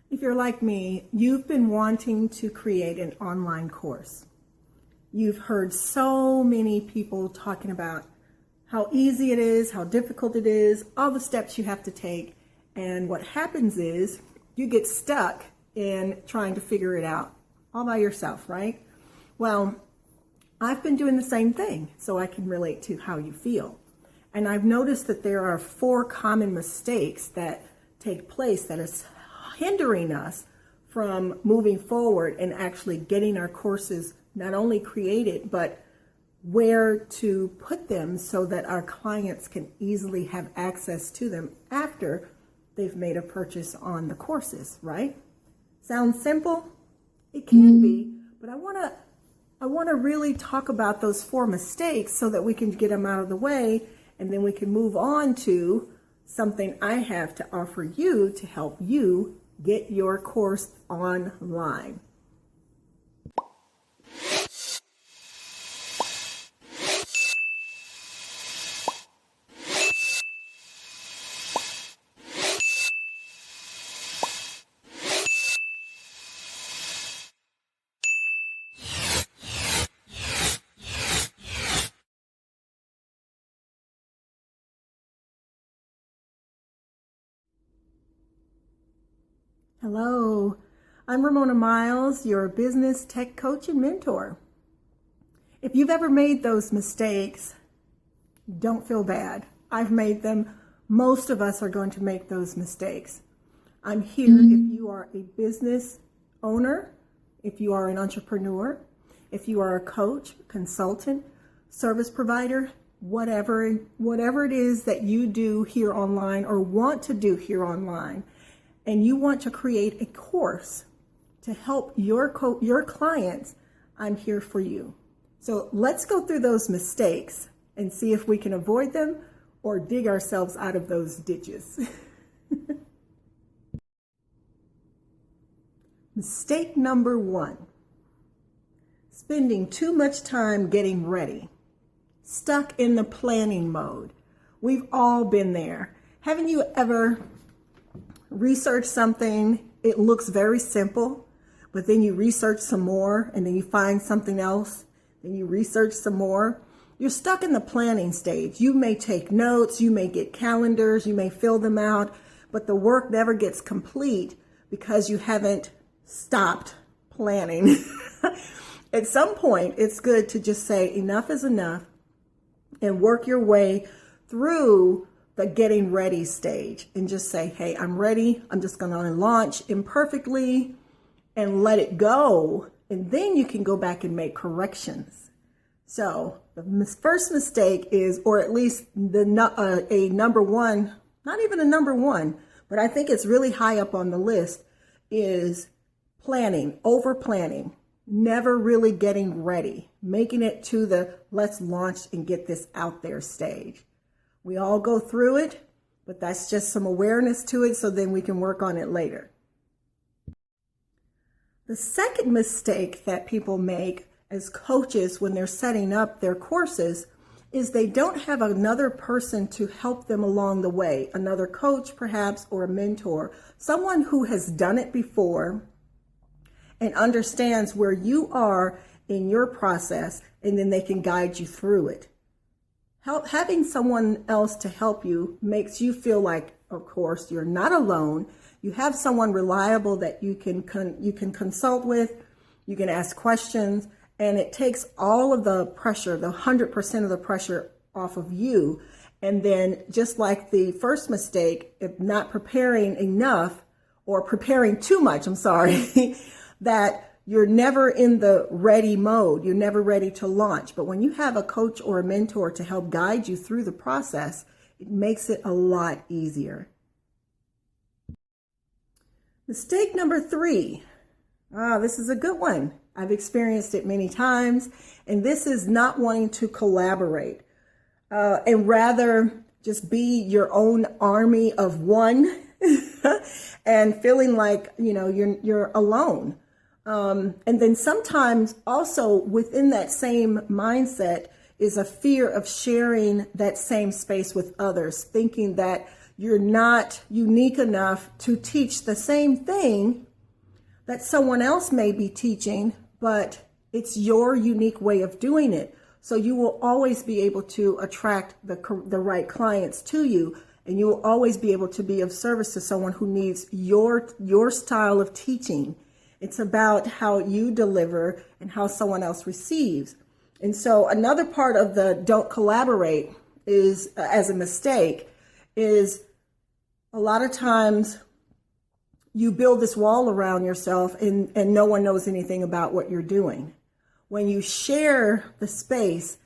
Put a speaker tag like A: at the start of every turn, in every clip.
A: If you're like me, you've been wanting to create an online course. You've heard so many people talking about how easy it is, how difficult it is, all the steps you have to take. And what happens is you get stuck in trying to figure it out all by yourself, right? Well, I've been doing the same thing, so I can relate to how you feel. And I've noticed that there are 4 common mistakes that take place that is hindering us from moving forward and actually getting our courses not only created, but where to put them so that our clients can easily have access to them after they've made a purchase on the courses, right? Sounds simple? It can be, but I want to really talk about those 4 mistakes so that we can get them out of the way, and then we can move on to something I have to offer you to help you get your course online. Hello, I'm Ramona Miles, your business tech coach and mentor. If you've ever made those mistakes, don't feel bad. I've made them. Most of us are going to make those mistakes. I'm here if you are a business owner, if you are an entrepreneur, if you are a coach, consultant, service provider, whatever it is that you do here online or want to do here online, and you want to create a course to help your clients, I'm here for you. So let's go through those mistakes and see if we can avoid them or dig ourselves out of those ditches. Mistake number 1, spending too much time getting ready, stuck in the planning mode. We've all been there. Haven't you ever research something, it looks very simple, but then you research some more and then you find something else, then you research some more. You're stuck in the planning stage. You may take notes, you may get calendars, you may fill them out, but the work never gets complete because you haven't stopped planning. At some point, it's good to just say enough is enough and work your way through the getting ready stage and just say, hey, I'm ready. I'm just going to launch imperfectly and let it go. And then you can go back and make corrections. So the first mistake is, or at least a number 1, not even a number 1, but I think it's really high up on the list, is planning, over planning, never really getting ready, making it to the let's launch and get this out there stage. We all go through it, but that's just some awareness to it so then we can work on it later. The second mistake that people make as coaches when they're setting up their courses is they don't have another person to help them along the way, another coach perhaps, or a mentor, someone who has done it before and understands where you are in your process, and then they can guide you through it. Having someone else to help you makes you feel like, of course, you're not alone. You have someone reliable that you can consult with, you can ask questions, and it takes all of the pressure, the 100% of the pressure off of you. And then just like the first mistake, if not preparing enough or preparing too much, that you're never in the ready mode. You're never ready to launch. But when you have a coach or a mentor to help guide you through the process, it makes it a lot easier. Mistake number 3. This is a good one. I've experienced it many times. And this is not wanting to collaborate and rather just be your own army of one and feeling like, you're alone. And then sometimes also within that same mindset is a fear of sharing that same space with others, thinking that you're not unique enough to teach the same thing that someone else may be teaching, but it's your unique way of doing it. So you will always be able to attract the right clients to you, and you will always be able to be of service to someone who needs your style of teaching. It's about how you deliver and how someone else receives. And so another part of the don't collaborate is, as a mistake, is a lot of times you build this wall around yourself and no one knows anything about what you're doing. When you share the space,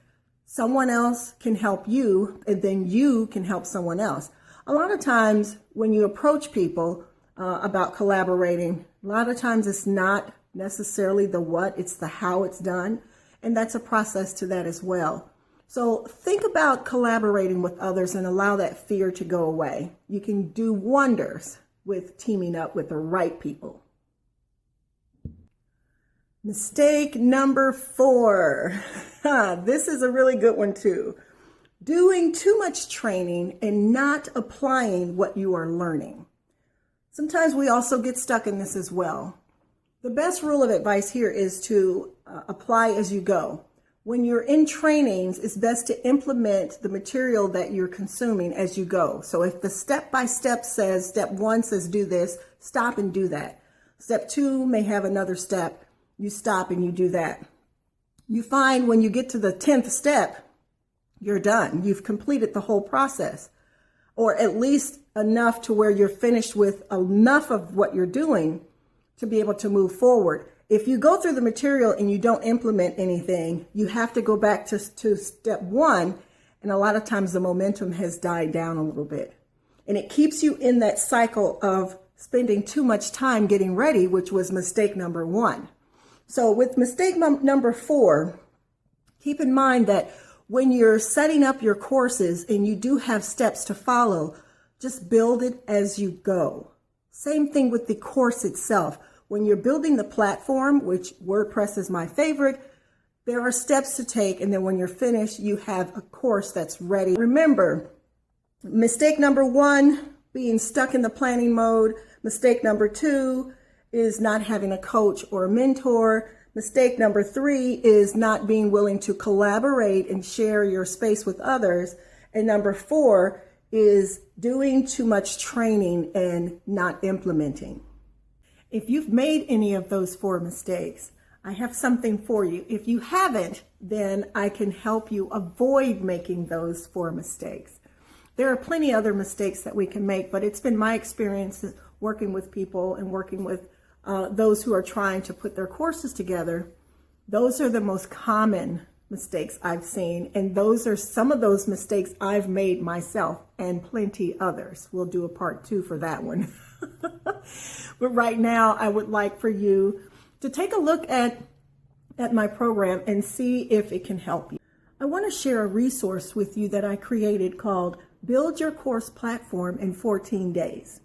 A: someone else can help you, and then you can help someone else. A lot of times when you approach people about collaborating, a lot of times it's not necessarily the what, it's the how it's done. And that's a process to that as well. So think about collaborating with others and allow that fear to go away. You can do wonders with teaming up with the right people. Mistake number 4. This is a really good one too. Doing too much training and not applying what you are learning. Sometimes we also get stuck in this as well. The best rule of advice here is to apply as you go. When you're in trainings, it's best to implement the material that you're consuming as you go. So if the step-by-step says, step 1 says do this, stop and do that. Step 2 may have another step. You stop and you do that. You find when you get to the 10th step, you're done. You've completed the whole process, or at least enough to where you're finished with enough of what you're doing to be able to move forward. If you go through the material and you don't implement anything, you have to go back to step 1. And a lot of times the momentum has died down a little bit. And it keeps you in that cycle of spending too much time getting ready, which was mistake number 1. So with mistake number 4, keep in mind that when you're setting up your courses and you do have steps to follow, just build it as you go. Same thing with the course itself. When you're building the platform, which WordPress is my favorite, there are steps to take. And then when you're finished, you have a course that's ready. Remember, mistake number 1, being stuck in the planning mode. Mistake number 2 is not having a coach or a mentor. Mistake number 3 is not being willing to collaborate and share your space with others. And number 4 is doing too much training and not implementing. If you've made any of those 4 mistakes, I have something for you. If you haven't, then I can help you avoid making those 4 mistakes. There are plenty other mistakes that we can make, but it's been my experience working with people and working with those who are trying to put their courses together. Those are the most common mistakes I've seen, and those are some of those mistakes I've made myself, and plenty others. We'll do a part 2 for that one. But right now, I would like for you to take a look at my program and see if it can help you. I want to share a resource with you that I created called Build Your Course Platform in 14 Days.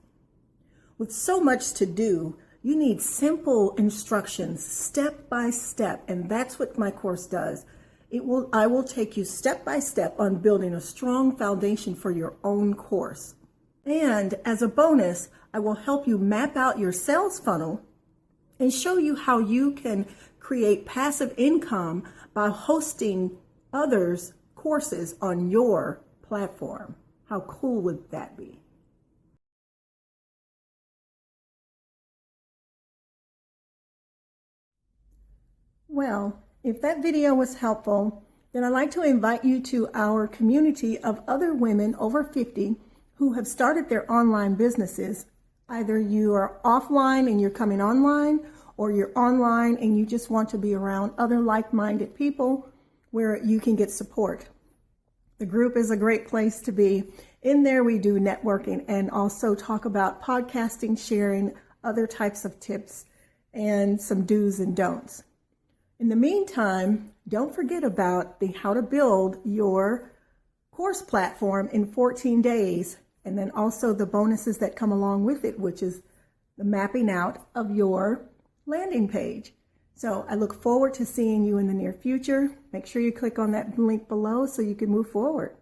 A: With so much to do, you need simple instructions, step by step, and that's what my course does. I will take you step by step on building a strong foundation for your own course. And as a bonus, I will help you map out your sales funnel and show you how you can create passive income by hosting others' courses on your platform. How cool would that be? Well, if that video was helpful, then I'd like to invite you to our community of other women over 50 who have started their online businesses. Either you are offline and you're coming online, or you're online and you just want to be around other like-minded people where you can get support. The group is a great place to be. In there, we do networking and also talk about podcasting, sharing other types of tips, and some do's and don'ts. In the meantime, don't forget about the how to build your course platform in 14 days, and then also the bonuses that come along with it, which is the mapping out of your landing page. So I look forward to seeing you in the near future. Make sure you click on that link below so you can move forward.